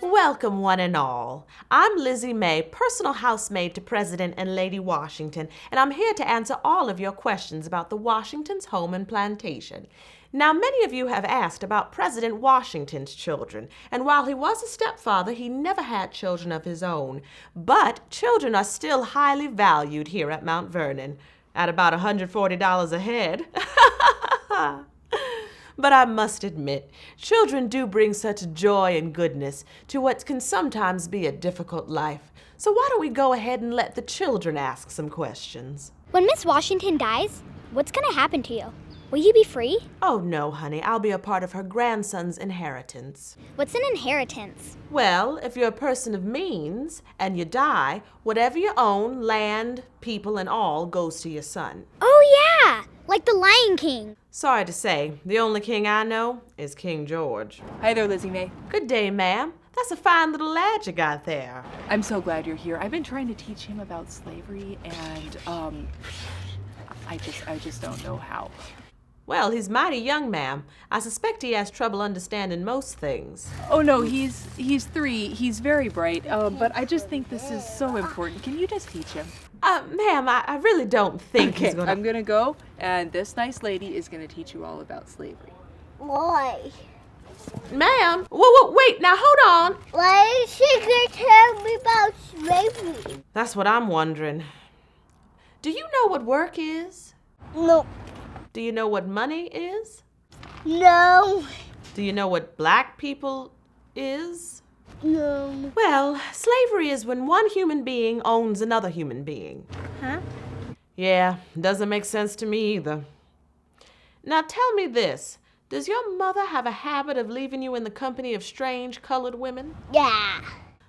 Welcome one and all. I'm Lizzie May, personal housemaid to President and Lady Washington, and I'm here to answer all of your questions about the Washington's home and plantation. Now, many of you have asked about President Washington's children, and while he was a stepfather, he never had children of his own. But children are still highly valued here at Mount Vernon, at about $140 a head. But I must admit, children do bring such joy and goodness to what can sometimes be a difficult life. So why don't we go ahead and let the children ask some questions? When Miss Washington dies, what's going to happen to you? Will you be free? Oh no, honey, I'll be a part of her grandson's inheritance. What's an inheritance? Well, if you're a person of means and you die, whatever you own, land, people, and all, goes to your son. Oh yeah, like the Lion King. Sorry to say, the only king I know is King George. Hi there, Lizzie May. Good day, ma'am. That's a fine little lad you got there. I'm so glad you're here. I've been trying to teach him about slavery, and I just don't know how. Well, he's mighty young, ma'am. I suspect he has trouble understanding most things. Oh no, he's 3. He's very bright, but I just think this is so important. Can you just teach him? Ma'am, I really don't think he's gonna... I'm gonna go, and this nice lady is gonna teach you all about slavery. Why? Ma'am, whoa, wait, now hold on. Why is she gonna tell me about slavery? That's what I'm wondering. Do you know what work is? No. Do you know what money is? No. Do you know what black people is? No. Well, slavery is when one human being owns another human being. Huh? Yeah, doesn't make sense to me either. Now tell me this, does your mother have a habit of leaving you in the company of strange colored women? Yeah.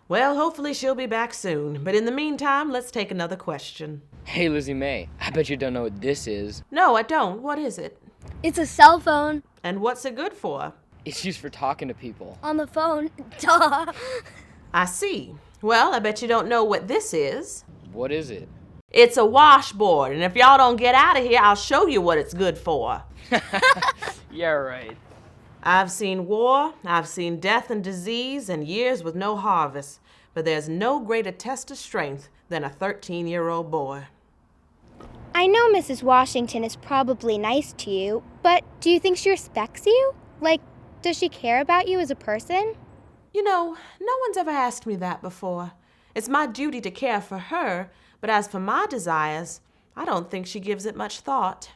Well, hopefully she'll be back soon, but in the meantime, let's take another question. Hey, Lizzie May, I bet you don't know what this is. No, I don't. What is it? It's a cell phone. And what's it good for? It's used for talking to people. On the phone. Duh. I see. Well, I bet you don't know what this is. What is it? It's a washboard, and if y'all don't get out of here, I'll show you what it's good for. Yeah, right. I've seen war, I've seen death and disease, and years with no harvest, but there's no greater test of strength than a 13-year-old boy. I know Mrs. Washington is probably nice to you, but do you think she respects you? Like, does she care about you as a person? You know, no one's ever asked me that before. It's my duty to care for her, but as for my desires, I don't think she gives it much thought.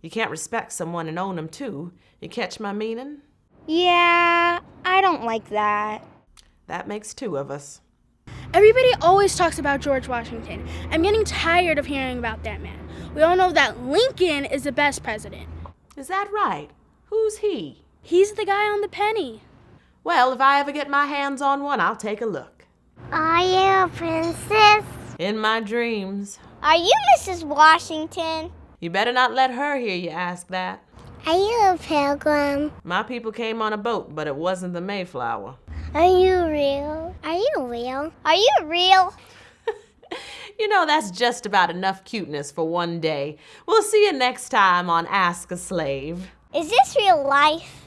You can't respect someone and own them too. You catch my meaning? Yeah, I don't like that. That makes 2 of us. Everybody always talks about George Washington. I'm getting tired of hearing about that man. We all know that Lincoln is the best president. Is that right? Who's he? He's the guy on the penny. Well, if I ever get my hands on one, I'll take a look. Are you a princess? In my dreams. Are you Mrs. Washington? You better not let her hear you ask that. Are you a pilgrim? My people came on a boat, but it wasn't the Mayflower. Are you real? Are you real? Are you real? You know, that's just about enough cuteness for one day. We'll see you next time on Ask a Slave. Is this real life?